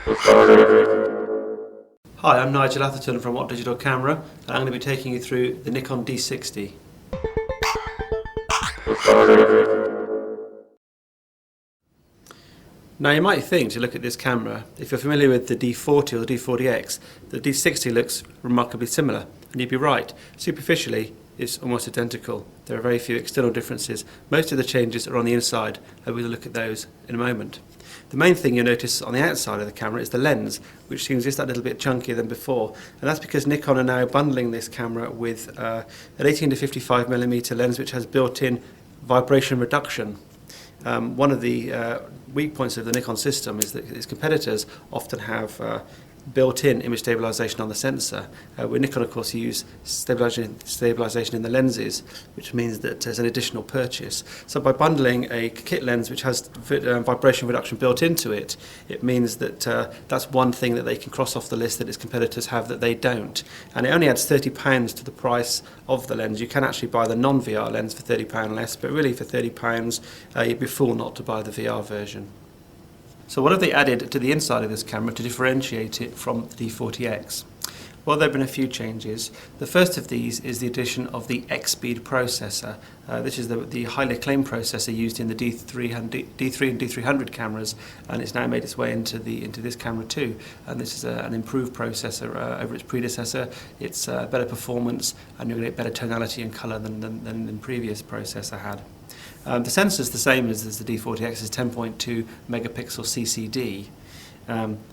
Hi, I'm Nigel Atherton from What Digital Camera, and I'm going to be taking you through the Nikon D60. Now you might think, to look at this camera, if you're familiar with the D40 or the D40X, the D60 looks remarkably similar, and you'd be right. Superficially, it's almost identical. There are very few external differences. Most of the changes are on the inside, and we'll look at those in a moment. The main thing you'll notice on the outside of the camera is the lens, which seems just that little bit chunkier than before, and that's because Nikon are now bundling this camera with an 18 to 55mm lens which has built-in vibration reduction. One of the weak points of the Nikon system is that its competitors often have built-in image stabilization on the sensor. With Nikon, of course, you use stabilization in the lenses, which means that there's an additional purchase. So by bundling a kit lens which has vibration reduction built into it, it means that that's one thing that they can cross off the list that its competitors have that they don't. And it only adds £30 to the price of the lens. You can actually buy the non-VR lens for £30 less, but really for £30 you'd be fool not to buy the VR version. So what have they added to the inside of this camera to differentiate it from the D40X? Well, there have been a few changes. The first of these is the addition of the X-Speed processor. This is the highly acclaimed processor used in the D3 and D300 cameras, and it's now made its way into this camera too. And this is an improved processor over its predecessor. It's better performance, and you're going to get better tonality and colour than the previous processor had. The sensor is the same as the D40X, is 10.2 megapixel CCD,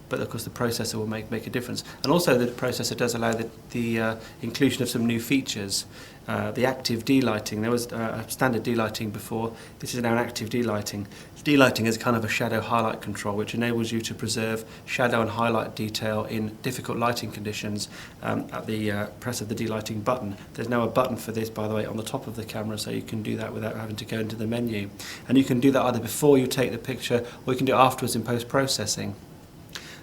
but of course the processor will make a difference. And also the processor does allow the inclusion of some new features. The active D-lighting. There was standard D-lighting before. This is now an active D-lighting. D-lighting is kind of a shadow highlight control which enables you to preserve shadow and highlight detail in difficult lighting conditions at the press of the D-lighting button. There's now a button for this, by the way, on the top of the camera, so you can do that without having to go into the menu. And you can do that either before you take the picture or you can do it afterwards in post-processing.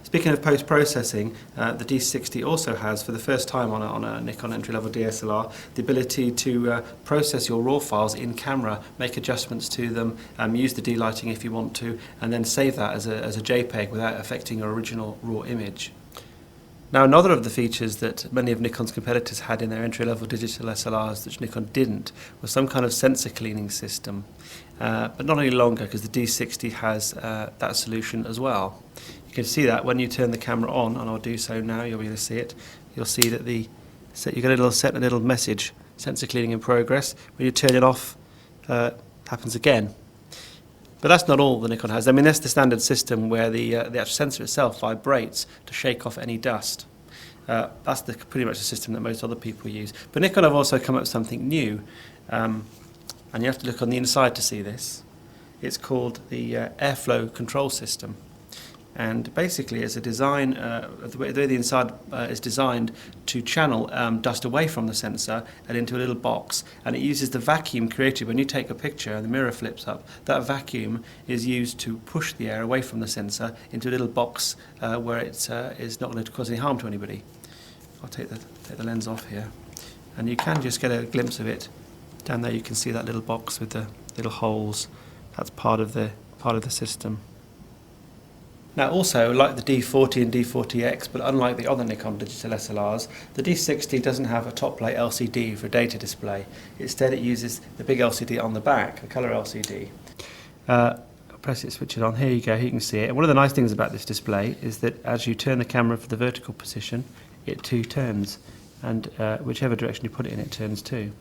Speaking of post-processing, the D60 also has, for the first time on a Nikon entry-level DSLR, the ability to process your RAW files in camera, make adjustments to them, use the D-lighting if you want to, and then save that as a JPEG without affecting your original RAW image. Now, another of the features that many of Nikon's competitors had in their entry-level digital SLRs, which Nikon didn't, was some kind of sensor cleaning system. But not any longer, because the D60 has that solution as well. You can see that when you turn the camera on, and I'll do so now, you'll be able to see it. You'll see that you get a little message, sensor cleaning in progress. When you turn it off, it happens again. But that's not all the Nikon has. I mean, that's the standard system where the actual sensor itself vibrates to shake off any dust. That's pretty much the system that most other people use. But Nikon have also come up with something new, and you have to look on the inside to see this. It's called the airflow control system. And basically it's a design, the way the inside is designed to channel dust away from the sensor and into a little box, and it uses the vacuum created when you take a picture and the mirror flips up. That vacuum is used to push the air away from the sensor into a little box where it is not going to cause any harm to anybody. I'll take the lens off here, and you can just get a glimpse of it. Down there you can see that little box with the little holes. That's part of the system. Now also, like the D40 and D40X, but unlike the other Nikon digital SLRs, the D60 doesn't have a top plate LCD for data display. Instead it uses the big LCD on the back, the colour LCD. I'll press it, switch it on, here you go, you can see it. And one of the nice things about this display is that as you turn the camera for the vertical position, it too turns, and whichever direction you put it in, it turns too.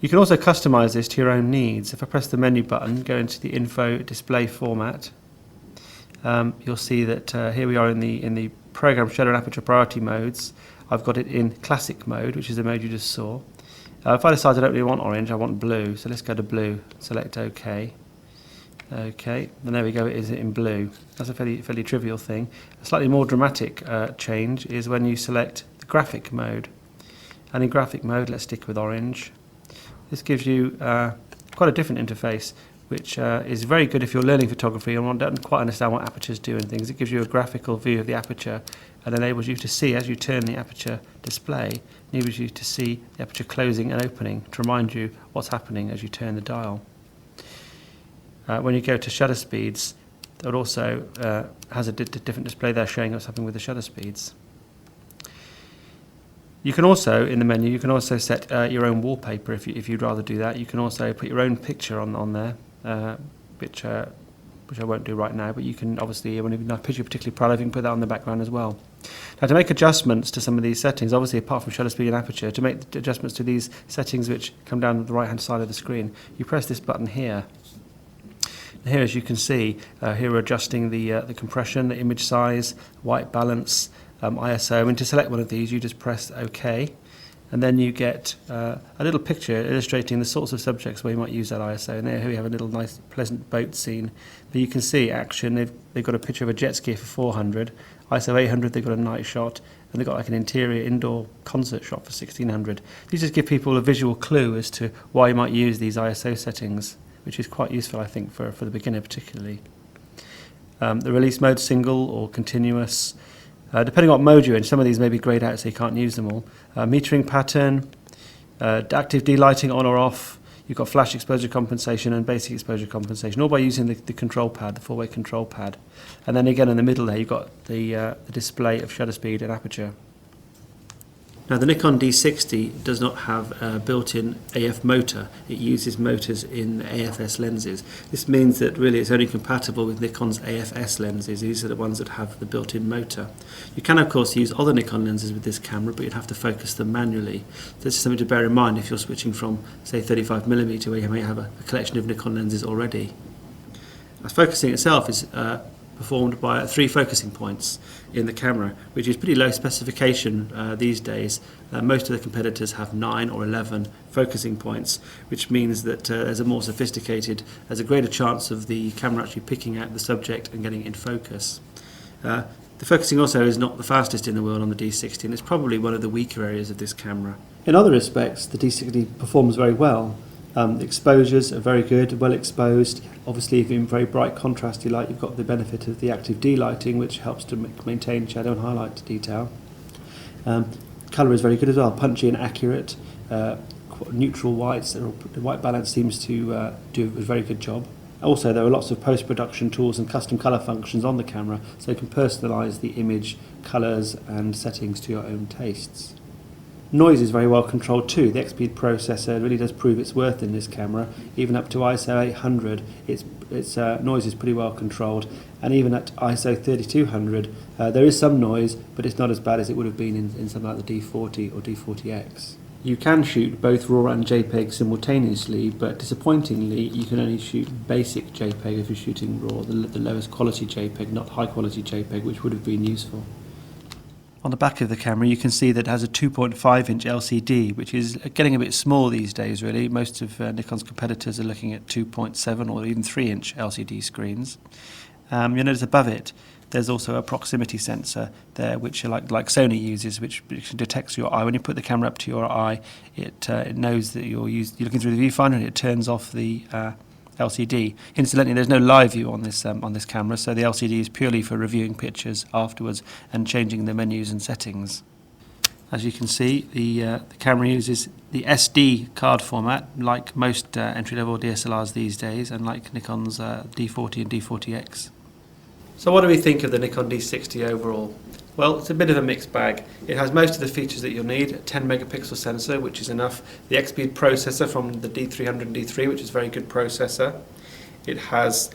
You can also customise this to your own needs. If I press the menu button, go into the info display format, you'll see that here we are in the program shutter and aperture priority modes. I've got it in classic mode, which is the mode you just saw. If I decide I don't really want orange, I want blue, so let's go to blue, select OK. OK, and there we go, it is in blue. That's a fairly trivial thing. A slightly more dramatic change is when you select the graphic mode. And in graphic mode, let's stick with orange. This gives you quite a different interface, which is very good if you're learning photography and don't quite understand what apertures do and things. It gives you a graphical view of the aperture and enables you to see, as you turn the aperture display, enables you to see the aperture closing and opening to remind you what's happening as you turn the dial. When you go to shutter speeds, It also has a different display there showing what's happening with the shutter speeds. You can also, in the menu, you can also set your own wallpaper if you'd rather do that. You can also put your own picture on there, which I won't do right now, but you can obviously, when you have a picture you're particularly proud of, you can put that on the background as well. Now, to make adjustments to some of these settings, obviously apart from shutter speed and aperture, to make the adjustments to these settings which come down the right hand side of the screen, you press this button here. Here, as you can see, here we're adjusting the compression, the image size, white balance, ISO, and to select one of these you just press OK, and then you get a little picture illustrating the sorts of subjects where you might use that ISO. And here we have a little nice pleasant boat scene, but you can see action. They've got a picture of a jet ski for 400, ISO 800 they've got a night shot, and they've got like an interior indoor concert shot for 1600. These just give people a visual clue as to why you might use these ISO settings, which is quite useful, I think, for the beginner particularly. The release mode, single or continuous, depending on what mode you're in. Some of these may be greyed out so you can't use them all. Metering pattern, active D-lighting on or off. You've got flash exposure compensation and basic exposure compensation, all by using the control pad, the four-way control pad. And then again in the middle there you've got the display of shutter speed and aperture. Now, the Nikon D60 does not have a built-in AF motor. It uses motors in AFS lenses. This means that really it's only compatible with Nikon's AFS lenses. These are the ones that have the built-in motor. You can, of course, use other Nikon lenses with this camera, but you'd have to focus them manually. This is something to bear in mind if you're switching from, say, 35mm, where you may have a collection of Nikon lenses already. Now, focusing itself is performed by 3 focusing points in the camera, which is pretty low specification these days. Most of the competitors have 9 or 11 focusing points, which means that there's a greater chance of the camera actually picking out the subject and getting it in focus. The focusing also is not the fastest in the world on the D60, and it's probably one of the weaker areas of this camera. In other respects, the D60 performs very well. The exposures are very good, well exposed. Obviously, if you're in very bright contrasty light, you've got the benefit of the active D-lighting, which helps to maintain shadow and highlight detail. Colour is very good as well, punchy and accurate. Neutral whites, the white balance seems to do a very good job. Also, there are lots of post-production tools and custom colour functions on the camera, so you can personalise the image, colours and settings to your own tastes. Noise is very well controlled too. The X-Speed processor really does prove its worth in this camera. Even up to ISO 800, its noise is pretty well controlled, and even at ISO 3200 there is some noise, but it's not as bad as it would have been in something like the D40 or D40X. You can shoot both RAW and JPEG simultaneously, but disappointingly you can only shoot basic JPEG if you're shooting RAW, the lowest quality JPEG, not high quality JPEG, which would have been useful. On the back of the camera you can see that it has a 2.5-inch LCD, which is getting a bit small these days really. Most of Nikon's competitors are looking at 2.7 or even 3-inch LCD screens. You'll notice above it there's also a proximity sensor there, which like Sony uses, which detects your eye. When you put the camera up to your eye, it knows that you're looking through the viewfinder, and it turns off the LCD. Incidentally, there's no live view on this camera, so the LCD is purely for reviewing pictures afterwards and changing the menus and settings. As you can see, the camera uses the SD card format, like most entry-level DSLRs these days, and like Nikon's D40 and D40X. So what do we think of the Nikon D60 overall? Well, it's a bit of a mixed bag. It has most of the features that you'll need: a 10 megapixel sensor, which is enough, the X-Speed processor from the D300 and D3, which is a very good processor. It has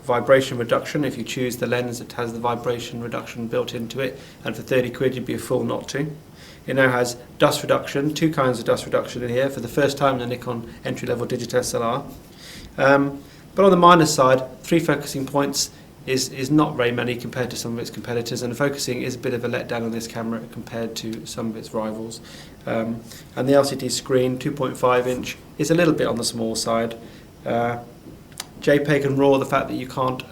vibration reduction. If you choose the lens, it has the vibration reduction built into it, and for 30 quid you'd be a fool not to. It now has dust reduction, 2 kinds of dust reduction in here, for the first time in the Nikon entry-level digital SLR. But on the minus side, 3 focusing points is not very many compared to some of its competitors, and the focusing is a bit of a letdown on this camera compared to some of its rivals. And the LCD screen, 2.5-inch, is a little bit on the small side. JPEG and RAW, the fact that you can't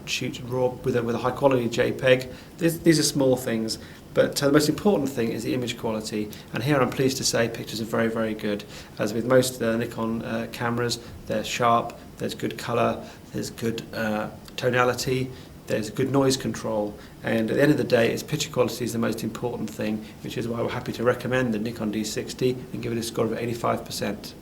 shoot RAW with a high quality JPEG, these are small things, but the most important thing is the image quality, and here I'm pleased to say pictures are very, very good. As with most Nikon cameras, they're sharp, there's good colour, there's good tonality, there's good noise control, and at the end of the day, its picture quality is the most important thing, which is why we're happy to recommend the Nikon D60 and give it a score of 85%.